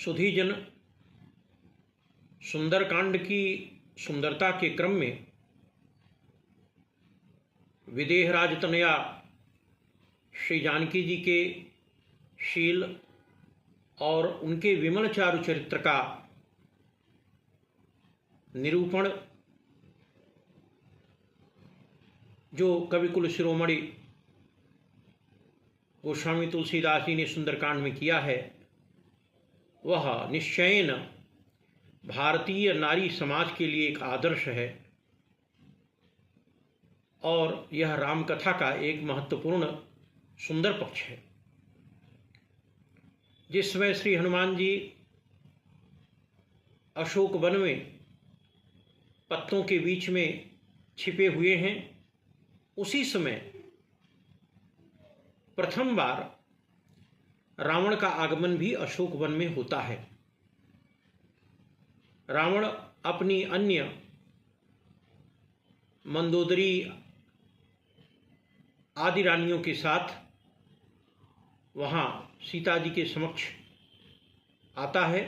सुधीजन, सुंदरकांड की सुंदरता के क्रम में विदेहराज तनया श्री जानकी जी के शील और उनके विमल चारु चरित्र का निरूपण जो कविकुल शिरोमणि गोस्वामी तुलसीदास जी ने सुंदरकांड में किया है, वह निश्चयन भारतीय नारी समाज के लिए एक आदर्श है और यह रामकथा का एक महत्वपूर्ण सुंदर पक्ष है। जिस समय श्री हनुमान जी अशोक वन में पत्तों के बीच में छिपे हुए हैं, उसी समय प्रथम बार रावण का आगमन भी अशोक वन में होता है। रावण अपनी अन्य मंदोदरी आदि रानियों के साथ वहाँ सीता जी के समक्ष आता है।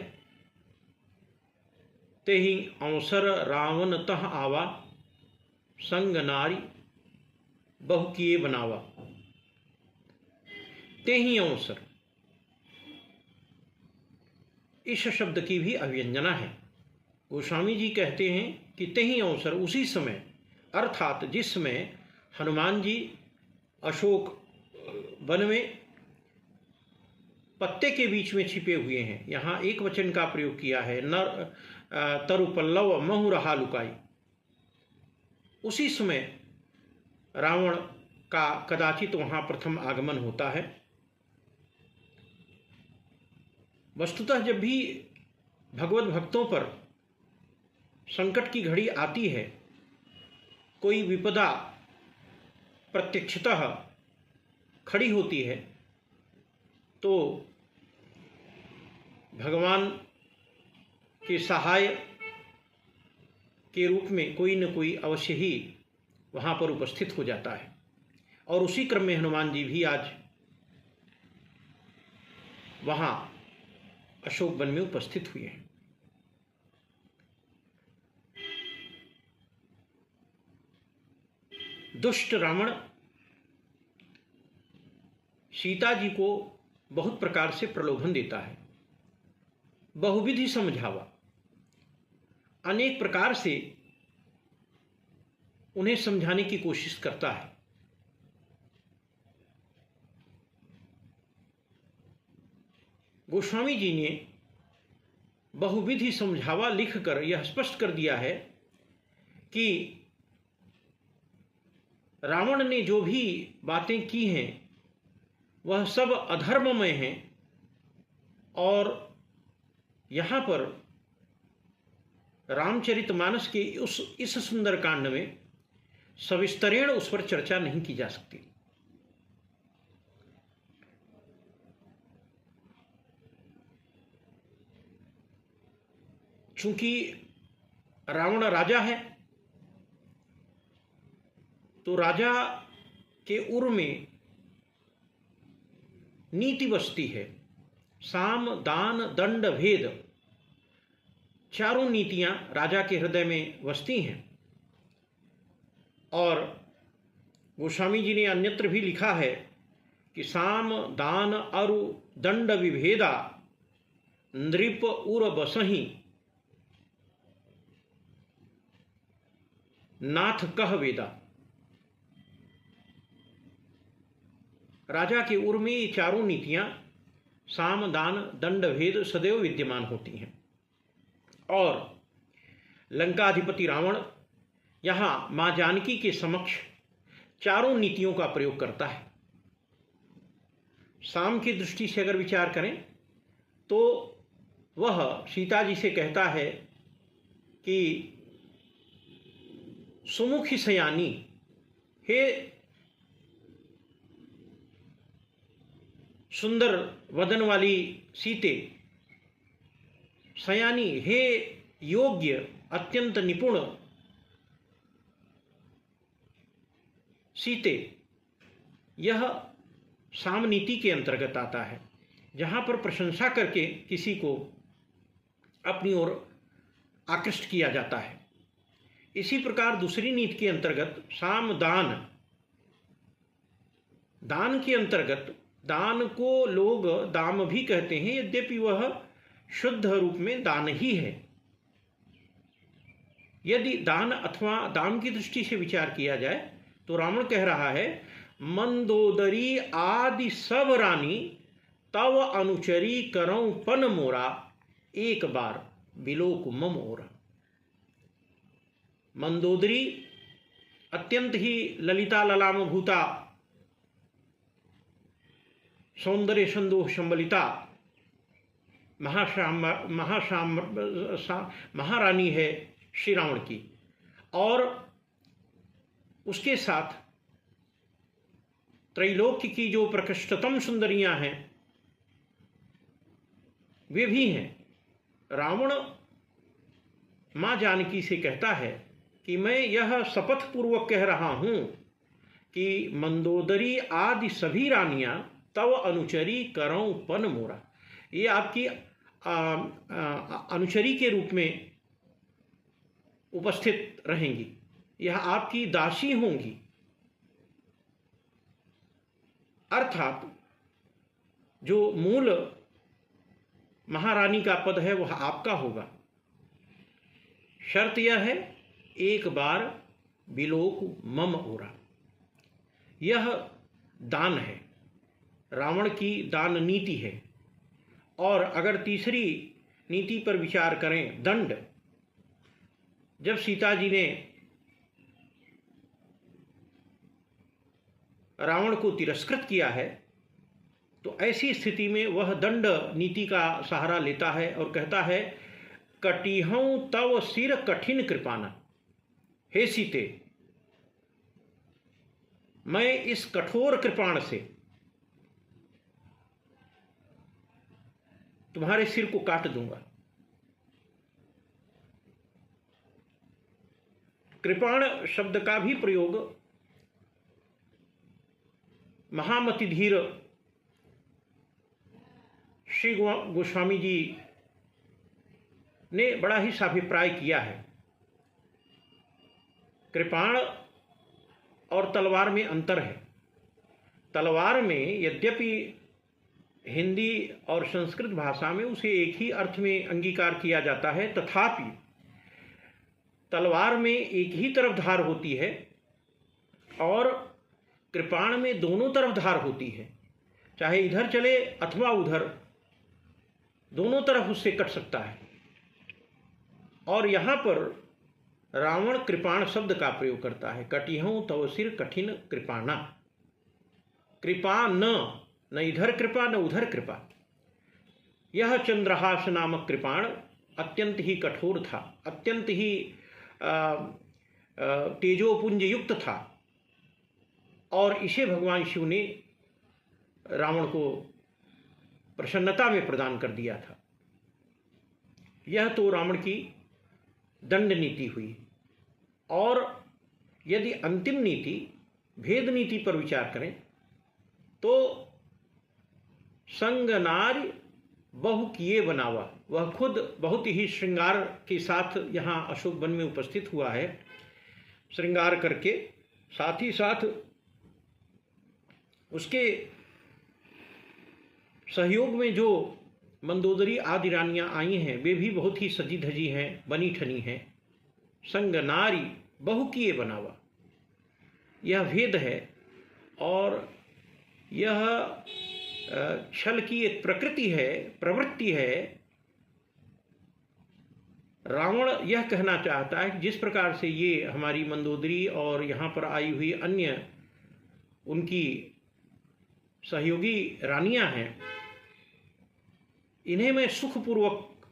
ते ही अवसर रावण तह आवा, संग नारी बहु किए बनावा। ते ही अवसर, इस शब्द की भी अव्यंजना है। गोस्वामी जी कहते हैं कि ते ही अवसर, उसी समय, अर्थात जिस समय हनुमान जी अशोक वन में पत्ते के बीच में छिपे हुए हैं। यहाँ एक वचन का प्रयोग किया है, नर तरु पल्लव महु रहा लुकाई। उसी समय रावण का कदाचित वहाँ प्रथम आगमन होता है। वस्तुतः जब भी भगवत भक्तों पर संकट की घड़ी आती है, कोई विपदा प्रत्यक्षतः खड़ी होती है, तो भगवान के सहाय के रूप में कोई न कोई अवश्य ही वहाँ पर उपस्थित हो जाता है। और उसी क्रम में हनुमान जी भी आज वहाँ अशोक वन में उपस्थित हुए हैं। दुष्ट रावण सीता जी को बहुत प्रकार से प्रलोभन देता है, बहुविधि समझावा, अनेक प्रकार से उन्हें समझाने की कोशिश करता है। गोस्वामी जी ने बहुविधि समझावा लिखकर यह स्पष्ट कर दिया है कि रावण ने जो भी बातें की हैं वह सब अधर्ममय हैं और यहाँ पर रामचरितमानस के इस सुंदर कांड में सविस्तरेण उस पर चर्चा नहीं की जा सकती। चूंकि रावण राजा है, तो राजा के उर में नीति बसती है। साम दान दंड भेद, चारों नीतियां राजा के हृदय में बसती हैं। और गोस्वामी जी ने अन्यत्र भी लिखा है कि साम दान अरु दंड विभेदा, नृप उर बसही, नाथ कह वेदा। राजा के उर में ये चारों नीतियां साम दान दंड भेद सदैव विद्यमान होती हैं। और लंकाधिपति रावण यहाँ मां जानकी के समक्ष चारों नीतियों का प्रयोग करता है। साम की दृष्टि से अगर विचार करें तो वह सीता जी से कहता है कि सुमुखी सयानी, हे सुंदर वदन वाली सीते, सयानी, हे योग्य अत्यंत निपुण सीते। यह सामनीति के अंतर्गत आता है, जहाँ पर प्रशंसा करके किसी को अपनी ओर आकृष्ट किया जाता है। इसी प्रकार दूसरी नीति के अंतर्गत साम दान, दान के अंतर्गत दान को लोग दाम भी कहते हैं, यद्यपि वह शुद्ध रूप में दान ही है। यदि दान अथवा दाम की दृष्टि से विचार किया जाए तो रावण कह रहा है, मंदोदरी आदि सब रानी तव अनुचरी करऊं पन मोरा, एक बार बिलोक मम ओरा। मंदोदरी अत्यंत ही ललिता ललाम भूता, सौंदर्य संदोष संबलिता महारानी है श्री रावण की, और उसके साथ त्रैलोक्य की जो प्रकृष्टतम सुंदरियां हैं वे भी हैं। रावण मां जानकी से कहता है कि मैं यह शपथ पूर्वक कह रहा हूं कि मंदोदरी आदि सभी रानियां तव अनुचरी करऊं पन मोरा, ये आपकी अनुचरी के रूप में उपस्थित रहेंगी, यह आपकी दासी होंगी। अर्थात जो मूल महारानी का पद है वह आपका होगा। शर्त यह है, एक बार बिलोक मम ओरा। यह दान है, रावण की दान नीति है। और अगर तीसरी नीति पर विचार करें, दंड, जब सीता जी ने रावण को तिरस्कृत किया है तो ऐसी स्थिति में वह दंड नीति का सहारा लेता है और कहता है, कटिहऊं तव सिर कठिन कृपाना, हे सीते मैं इस कठोर कृपाण से तुम्हारे सिर को काट दूंगा। कृपाण शब्द का भी प्रयोग महामति धीर श्री गोस्वामी जी ने बड़ा ही साभिप्राय किया है। कृपाण और तलवार में अंतर है। तलवार में यद्यपि हिंदी और संस्कृत भाषा में उसे एक ही अर्थ में अंगीकार किया जाता है, तथापि तलवार में एक ही तरफ धार होती है और कृपाण में दोनों तरफ धार होती है। चाहे इधर चले अथवा उधर, दोनों तरफ उससे कट सकता है। और यहाँ पर रावण कृपाण शब्द का प्रयोग करता है, कटिहऊं तव सिर कठिन कृपाणा। कृपा न इधर कृपा न उधर कृपा। यह चंद्रहास नामक कृपाण अत्यंत ही कठोर था, अत्यंत ही तेजोपुंज युक्त था, और इसे भगवान शिव ने रावण को प्रसन्नता में प्रदान कर दिया था। यह तो रावण की दंड नीति हुई। और यदि अंतिम नीति भेद नीति पर विचार करें तो संग नारी बहु किए बनावा, वह खुद बहुत ही श्रृंगार के साथ यहाँ अशोक वन में उपस्थित हुआ है। श्रृंगार करके साथ ही साथ उसके सहयोग में जो मंदोदरी आदि रानियां आई हैं वे भी बहुत ही सजी धजी हैं, बनी ठनी हैं। संग नारी बहु किए बनावा, यह भेद है। और यह छल की एक प्रकृति है, प्रवृत्ति है। रावण यह कहना चाहता है कि जिस प्रकार से ये हमारी मंदोदरी और यहाँ पर आई हुई अन्य उनकी सहयोगी रानियां हैं, इन्हें मैं सुखपूर्वक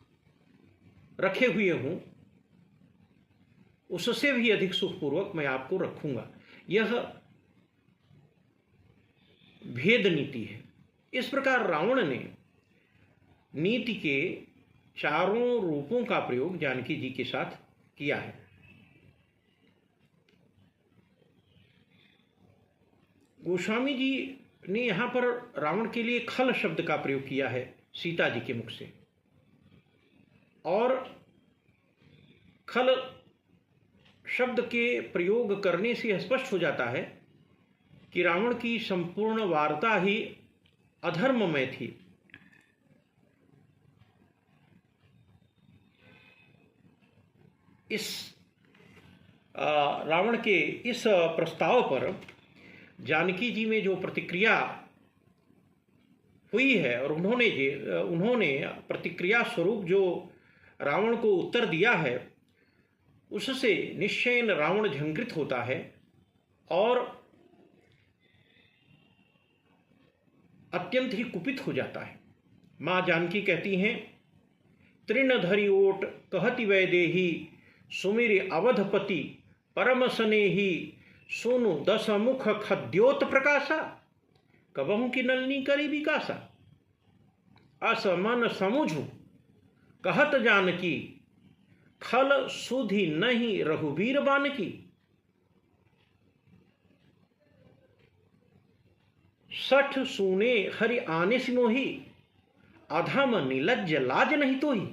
रखे हुए हूं, उससे भी अधिक सुखपूर्वक मैं आपको रखूंगा। यह भेद नीति है। इस प्रकार रावण ने नीति के चारों रूपों का प्रयोग जानकी जी के साथ किया है। गोस्वामी जी ने यहाँ पर रावण के लिए खल शब्द का प्रयोग किया है सीता जी के मुख से। और खल शब्द के प्रयोग करने से स्पष्ट हो जाता है कि रावण की संपूर्ण वार्ता ही अधर्ममय थी। इस रावण के इस प्रस्ताव पर जानकी जी में जो प्रतिक्रिया हुई है और उन्होंने प्रतिक्रिया स्वरूप जो रावण को उत्तर दिया है, उससे निश्चयन रावण झंकृत होता है और अत्यंत ही कुपित हो जाता है। माँ जानकी कहती हैं, तृण धरि ओट कहति वैदेही सुमिर अवधपति परम स्नेही सोनु दस मुख खद्योत प्रकाशा कबहू की नलनी करी विकासा असमन समुझु कहत जानकी खल सुधि नहीं रघुवीर बानकी। सठ सुने हरि आने सिमोही अधम निलज्ज लाज नहीं तो ही।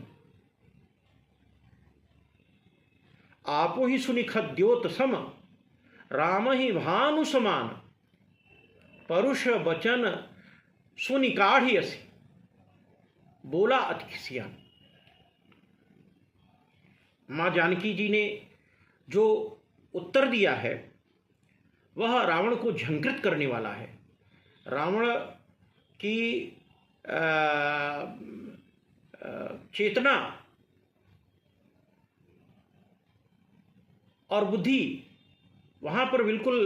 आपो ही सुनि खद्योत सम राम ही भानु समान परुष बचन सुनि काढ़ी असी बोला अति खिसियान। माँ जानकी जी ने जो उत्तर दिया है वह रावण को झंकृत करने वाला है। रावण की चेतना और बुद्धि वहाँ पर बिल्कुल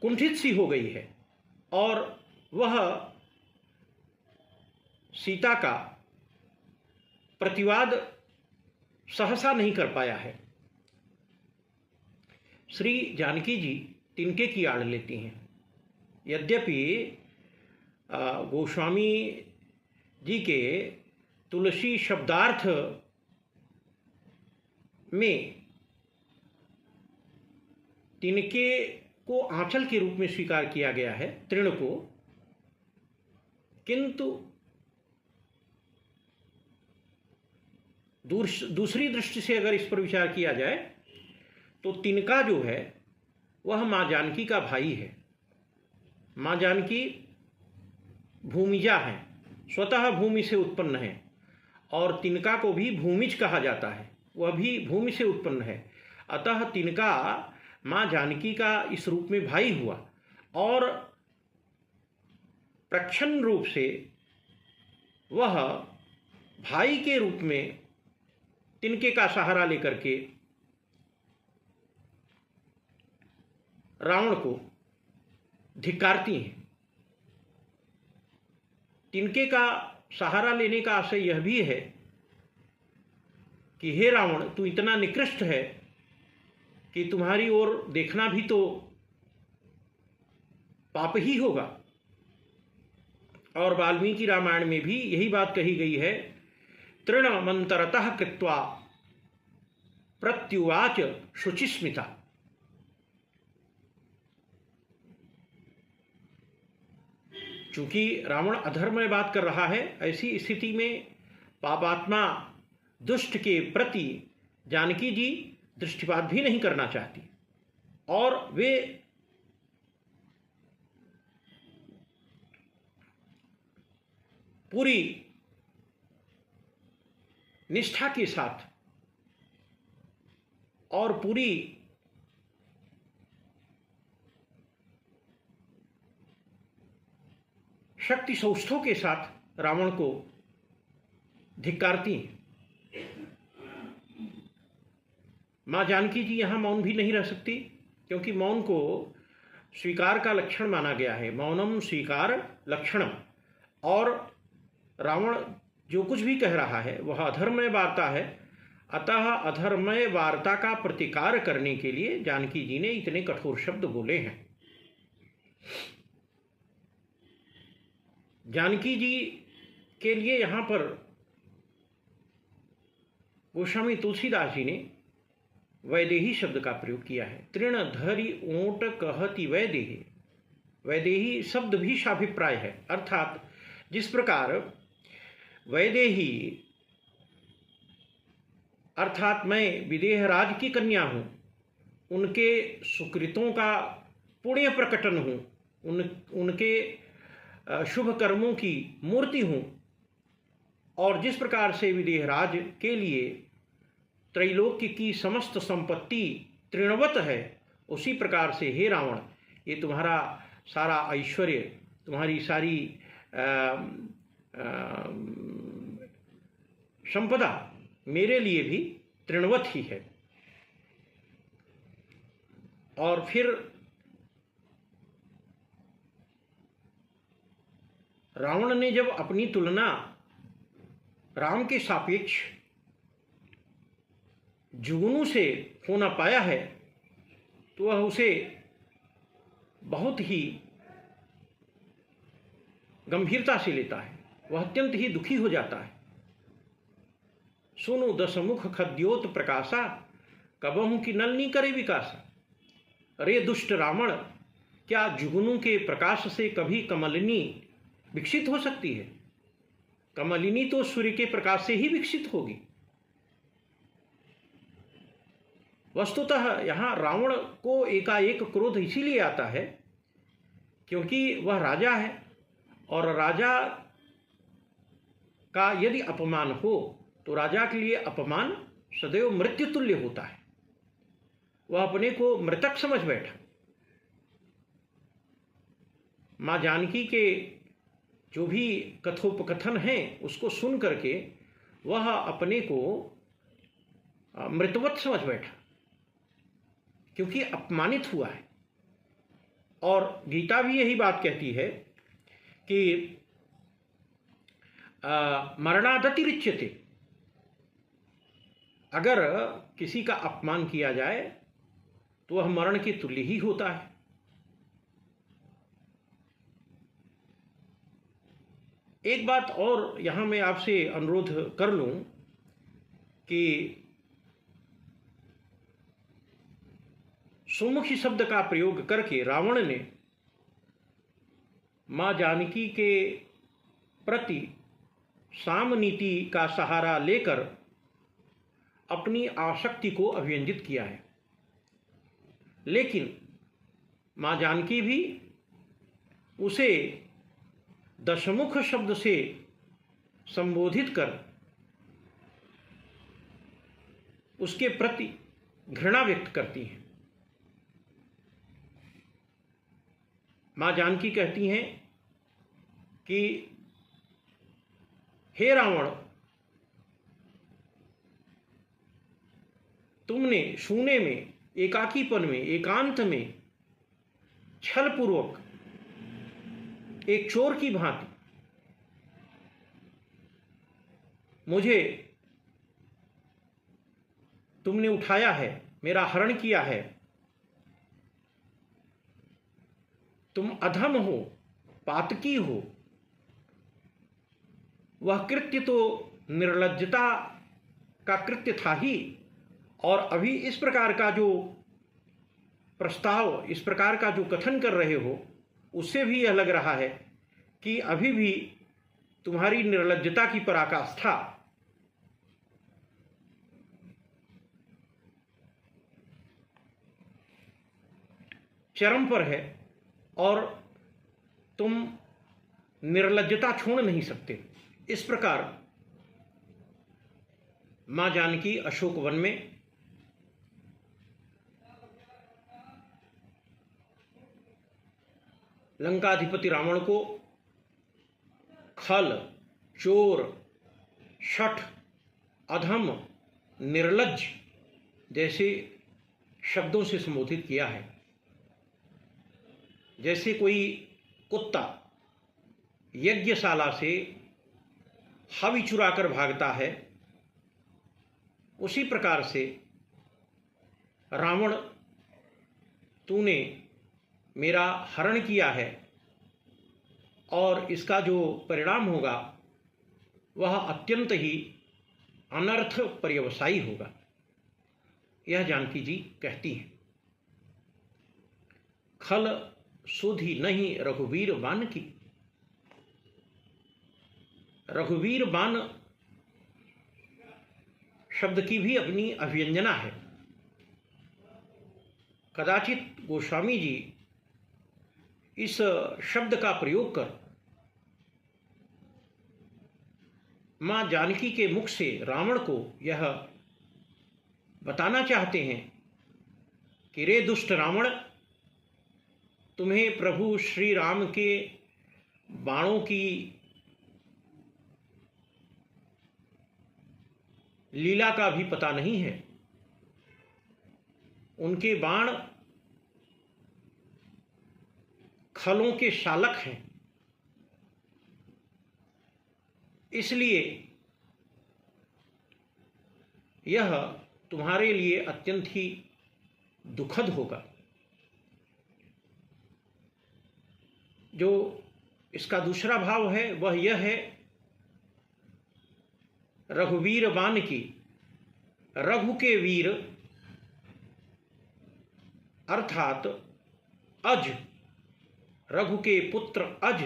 कुंठित सी हो गई है और वह सीता का प्रतिवाद सहसा नहीं कर पाया है। श्री जानकी जी तिनके की आड़ लेती हैं। यद्यपि गोस्वामी जी के तुलसी शब्दार्थ में तिनके को आंचल के रूप में स्वीकार किया गया है, तृण को, किंतु दूसरी दृष्टि से अगर इस पर विचार किया जाए तो तिनका जो है वह माँ जानकी का भाई है। माँ जानकी भूमिजा है, स्वतः भूमि से उत्पन्न है और तिनका को भी भूमिज कहा जाता है, वह भी भूमि से उत्पन्न है। अतः तिनका माँ जानकी का इस रूप में भाई हुआ और प्रच्छन्न रूप से वह भाई के रूप में तिनके का सहारा लेकर के रावण को धिक्कारती हैं। तिनके का सहारा लेने का आशय यह भी है कि हे रावण, तू इतना निकृष्ट है कि तुम्हारी ओर देखना भी तो पाप ही होगा। और वाल्मीकि रामायण में भी यही बात कही गई है, तृण मंतरतः कृत्वा प्रत्युवाच शुचिस्मिता। चूंकि रावण अधर्म में बात कर रहा है, ऐसी स्थिति में पापात्मा दुष्ट के प्रति जानकी जी दृष्टिपात भी नहीं करना चाहती और वे पूरी निष्ठा के साथ और पूरी शक्ति सौष्ठव के साथ रावण को धिक्कारती हैं। माँ जानकी जी यहाँ मौन भी नहीं रह सकती, क्योंकि मौन को स्वीकार का लक्षण माना गया है। मौनम स्वीकार लक्षणम। और रावण जो कुछ भी कह रहा है वह अधर्ममय वार्ता है, अतः अधर्ममय वार्ता का प्रतिकार करने के लिए जानकी जी ने इतने कठोर शब्द बोले हैं। जानकी जी के लिए यहाँ पर गोस्वामी तुलसीदास जी ने वैदेही शब्द का प्रयोग किया है। तृण धरि ओट कहति वैदेही। वैदेही शब्द भी शाभिप्राय है, अर्थात जिस प्रकार वैदेही अर्थात मैं विदेहराज की कन्या हूँ, उनके सुकृतों का पुण्य प्रकटन हूँ, उनके शुभ कर्मों की मूर्ति हूँ। और जिस प्रकार से विदेहराज के लिए त्रैलोक्य की समस्त संपत्ति तृणवत है, उसी प्रकार से हे रावण, ये तुम्हारा सारा ऐश्वर्य, तुम्हारी सारी संपदा मेरे लिए भी तृणवत ही है। और फिर रावण ने जब अपनी तुलना राम के सापेक्ष जुगनू से होना पाया है, तो वह उसे बहुत ही गंभीरता से लेता है, वह अत्यंत ही दुखी हो जाता है। सुनो दशमुख खद्योत प्रकाशा, कबहू की नलनी करे विकासा। अरे दुष्ट रावण, क्या जुगनू के प्रकाश से कभी कमलिनी विकसित हो सकती है? कमलिनी तो सूर्य के प्रकाश से ही विकसित होगी। वस्तुतः यहाँ रावण को एकाएक क्रोध इसीलिए आता है क्योंकि वह राजा है, और राजा का यदि अपमान हो तो राजा के लिए अपमान सदैव मृत्यु तुल्य होता है। वह अपने को मृतक समझ बैठा। माँ जानकी के जो भी कथोपकथन हैं उसको सुन करके वह अपने को मृतवत समझ बैठा, क्योंकि अपमानित हुआ है। और गीता भी यही बात कहती है कि मरणादतिरिच्यते, अगर किसी का अपमान किया जाए तो वह मरण के तुल्य ही होता है। एक बात और यहाँ मैं आपसे अनुरोध कर लूँ कि सुमुखी शब्द का प्रयोग करके रावण ने माँ जानकी के प्रति साम नीति का सहारा लेकर अपनी आसक्ति को अभिव्यंजित किया है। लेकिन माँ जानकी भी उसे दशमुख शब्द से संबोधित कर उसके प्रति घृणा व्यक्त करती हैं। माँ जानकी कहती हैं कि हे रावण, तुमने शून्य में, एकाकीपन में, एकांत में छलपूर्वक एक चोर की भांति मुझे तुमने उठाया है, मेरा हरण किया है। तुम अधम हो, पातकी हो। वह कृत्य तो निर्लज्जता का कृत्य था ही, और अभी इस प्रकार का जो प्रस्ताव, इस प्रकार का जो कथन कर रहे हो, उससे भी यह लग रहा है कि अभी भी तुम्हारी निर्लज्जता की पराकाष्ठा चरम पर है और तुम निर्लज्जता छोड़ नहीं सकते। इस प्रकार मां जानकी अशोक वन में लंकाधिपति रावण को खल, चोर, शठ, अधम, निर्लज्ज जैसे शब्दों से संबोधित किया है। जैसे कोई कुत्ता यज्ञशाला से हवि चुराकर भागता है, उसी प्रकार से रावण, तूने मेरा हरण किया है और इसका जो परिणाम होगा वह अत्यंत ही अनर्थ पर्यवसायी होगा, यह जानकी जी कहती हैं। खल सुधि नहीं रघुवीर मान की। रघुवीर बाण शब्द की भी अपनी अभिव्यंजना है। कदाचित गोस्वामी जी इस शब्द का प्रयोग कर मां जानकी के मुख से रावण को यह बताना चाहते हैं कि रे दुष्ट रावण, तुम्हें प्रभु श्री राम के बाणों की लीला का भी पता नहीं है। उनके बाण खलों के शालक हैं, इसलिए यह तुम्हारे लिए अत्यंत ही दुखद होगा। जो इसका दूसरा भाव है वह यह है, रघुवीर बाण की, रघु के वीर अर्थात अज, रघु के पुत्र अज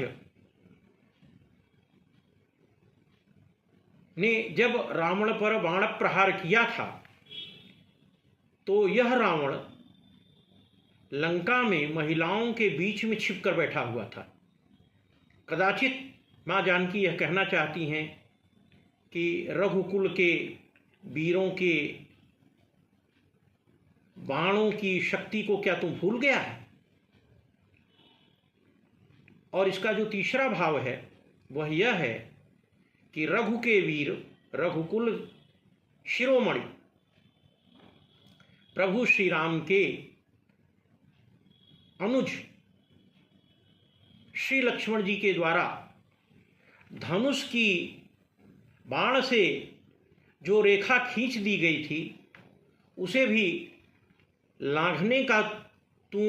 ने जब रावण पर बाण प्रहार किया था तो यह रावण लंका में महिलाओं के बीच में छिपकर बैठा हुआ था। कदाचित मां जानकी यह कहना चाहती हैं कि रघुकुल के वीरों के बाणों की शक्ति को क्या तुम भूल गया है। और इसका जो तीसरा भाव है वह यह है कि रघु के वीर, रघुकुल शिरोमणि प्रभु श्री राम के अनुज श्री लक्ष्मण जी के द्वारा धनुष की बाण से जो रेखा खींच दी गई थी उसे भी लांघने का तू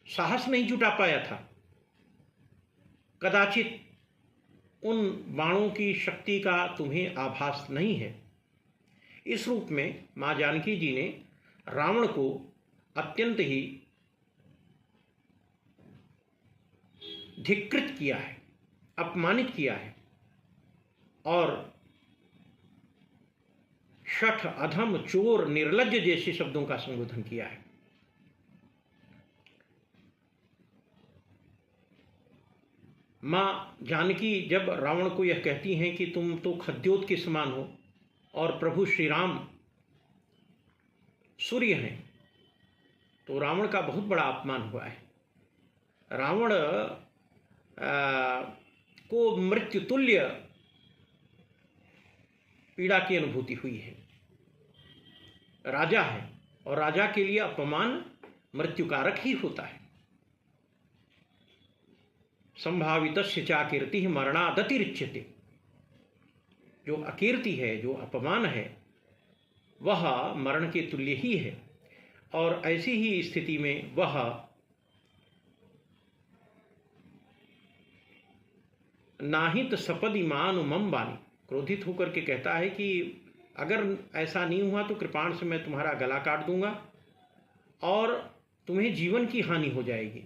साहस नहीं जुटा पाया था। कदाचित उन बाणों की शक्ति का तुम्हें आभास नहीं है। इस रूप में मां जानकी जी ने रावण को अत्यंत ही धिक्कृत किया है, अपमानित किया है और शठ, अधम, चोर, निर्लज्ज जैसे शब्दों का संबोधन किया है। मां जानकी जब रावण को यह कहती हैं कि तुम तो खद्योत के समान हो और प्रभु श्री राम सूर्य हैं, तो रावण का बहुत बड़ा अपमान हुआ है। रावण को मृत्यु तुल्य पीड़ा की अनुभूति हुई है। राजा है और राजा के लिए अपमान मृत्युकारक ही होता है। संभावितस्य चा कीर्ति मरणादतिरिच्यते। जो अकीर्ति है, जो अपमान है, वह मरण के तुल्य ही है। और ऐसी ही स्थिति में वह नाहित सपदि मानु मम बानी, क्रोधित होकर के कहता है कि अगर ऐसा नहीं हुआ तो कृपाण से मैं तुम्हारा गला काट दूंगा और तुम्हें जीवन की हानि हो जाएगी।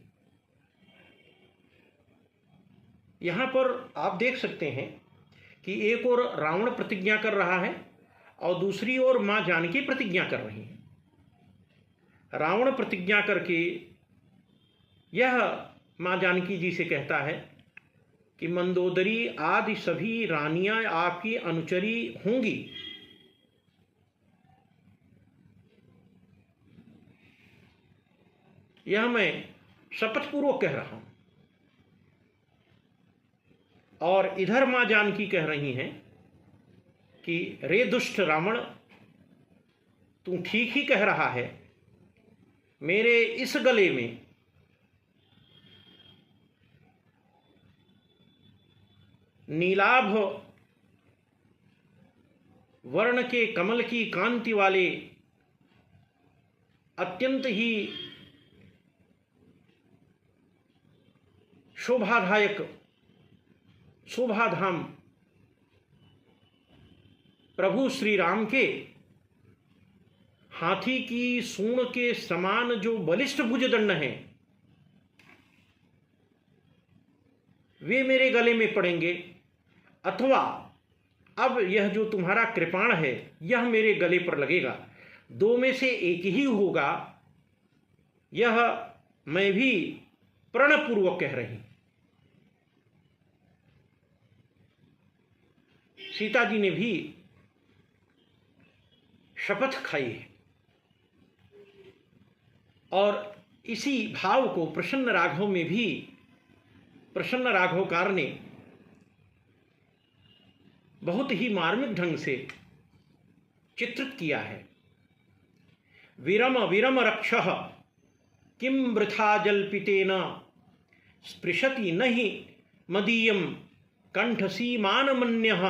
यहाँ पर आप देख सकते हैं कि एक ओर रावण प्रतिज्ञा कर रहा है और दूसरी ओर मां जानकी प्रतिज्ञा कर रही है। रावण प्रतिज्ञा करके यह मां जानकी जी से कहता है कि मंदोदरी आदि सभी रानियां आपकी अनुचरी होंगी। यह मैं शपथपूर्वक कह रहा हूं। और इधर मां जानकी कह रही हैं कि रे दुष्ट रावण, तू ठीक ही कह रहा है। मेरे इस गले में नीलाभ वर्ण के कमल की कांति वाले अत्यंत ही शोभादायक शोभाधाम प्रभु श्री राम के हाथी की सूंड के समान जो बलिष्ठ भुजदंड हैं, वे मेरे गले में पड़ेंगे अथवा अब यह जो तुम्हारा कृपाण है यह मेरे गले पर लगेगा, दो में से एक ही होगा, यह मैं भी प्रणपूर्वक कह रही। सीता जी ने भी शपथ खाई है और इसी भाव को प्रसन्न राघव में भी प्रसन्न राघवकार ने बहुत ही मार्मिक ढंग से चित्रित किया है। विरम विरम रक्षः किम वृथा जल्पितेन स्पृशति नहि मदीयम कंठसीमानमन्यः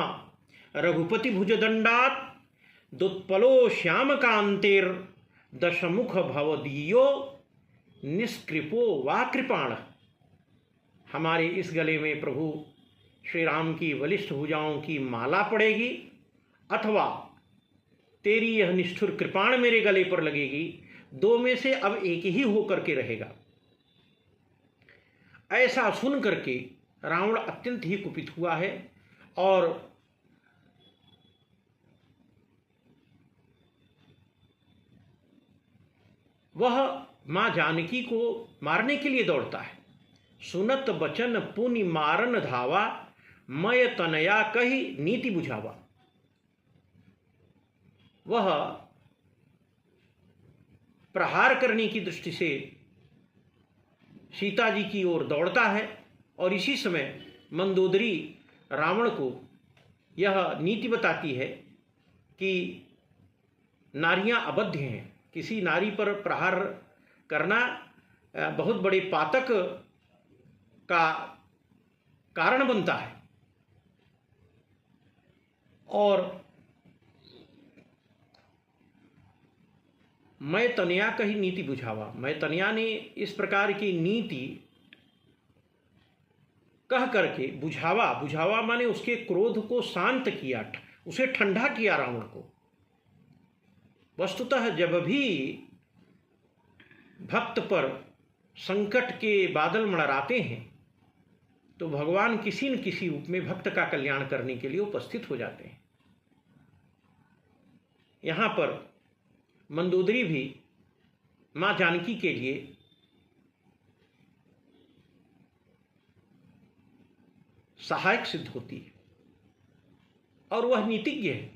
रघुपति भुजदंडात् दुत्पलो श्यामकांतेर दशमुख भवदीयो निष्कृपो वा कृपाण। हमारे इस गले में प्रभु श्री राम की बलिष्ठ भुजाओं की माला पड़ेगी अथवा तेरी यह निष्ठुर कृपाण मेरे गले पर लगेगी, दो में से अब एक ही होकर के रहेगा। ऐसा सुन करके रावण अत्यंत ही कुपित हुआ है और वह मां जानकी को मारने के लिए दौड़ता है। सुनत बचन पुनि मारन धावा, मय तनया कही नीति बुझावा। वह प्रहार करने की दृष्टि से सीता जी की ओर दौड़ता है और इसी समय मंदोदरी रावण को यह नीति बताती है कि नारियां अबद्ध हैं, किसी नारी पर प्रहार करना बहुत बड़े पातक का कारण बनता है। और मैं तनया कही नीति बुझावा, मैं तनया ने इस प्रकार की नीति कह करके बुझावा, बुझावा माने उसके क्रोध को शांत किया, उसे ठंडा किया रावण को। वस्तुतः जब भी भक्त पर संकट के बादल मंडराते हैं तो भगवान किसी न किसी रूप में भक्त का कल्याण करने के लिए उपस्थित हो जाते हैं। यहाँ पर मंदोदरी भी मां जानकी के लिए सहायक सिद्ध होती है और वह नीतिज्ञ है।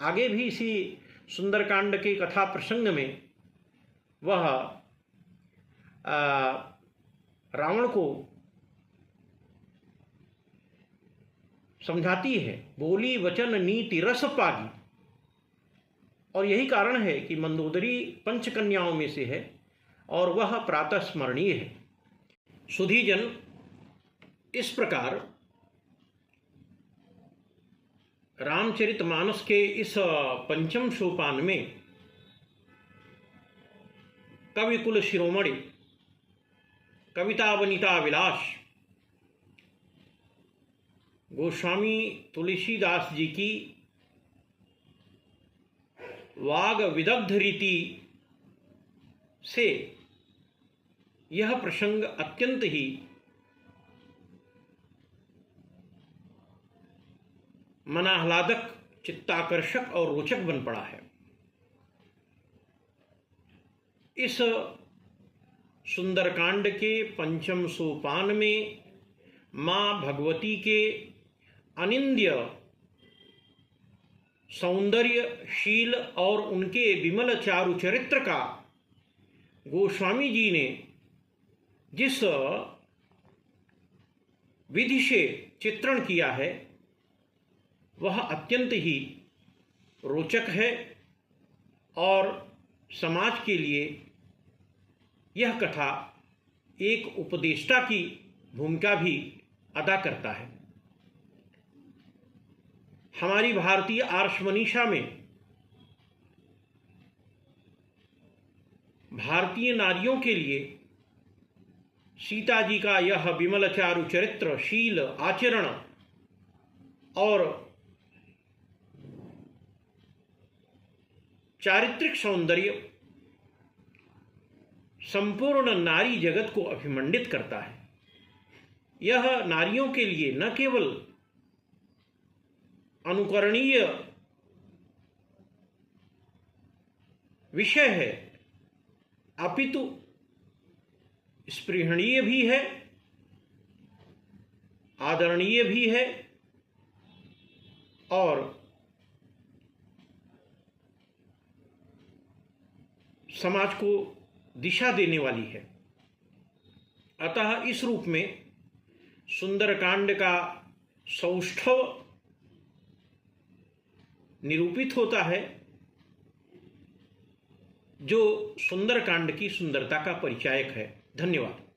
आगे भी इसी सुंदरकांड के कथा प्रसंग में वह रावण को समझाती है, बोली वचन नीति रस पागी। और यही कारण है कि मंदोदरी पंचकन्याओं में से है और वह प्रातः स्मरणीय है। सुधीजन, इस प्रकार रामचरितमानस के इस पंचम सोपान में कविकुल शिरोमणि कविता वनिता विलास गोस्वामी तुलसीदास जी की वाग विदग्ध रीति से यह प्रसंग अत्यंत ही मनाह्लादक, चित्ताकर्षक और रोचक बन पड़ा है। इस सुंदरकांड के पंचम सोपान में मां भगवती के अनिंद्य सौंदर्यशील और उनके विमल चारु चरित्र का गोस्वामी जी ने जिस विधि से चित्रण किया है वह अत्यंत ही रोचक है और समाज के लिए यह कथा एक उपदेष्टा की भूमिका भी अदा करता है। हमारी भारतीय आर्ष मनीषा में भारतीय नारियों के लिए सीता जी का यह विमल चारु चरित्र, शील, आचरण और चारित्रिक सौंदर्य संपूर्ण नारी जगत को अभिमंडित करता है। यह नारियों के लिए न केवल अनुकरणीय विषय है, अपितु स्पृहणीय भी है, आदरणीय भी है और समाज को दिशा देने वाली है। अतः इस रूप में सुंदरकांड का सौष्ठव निरूपित होता है, जो सुंदरकांड की सुंदरता का परिचायक है। धन्यवाद।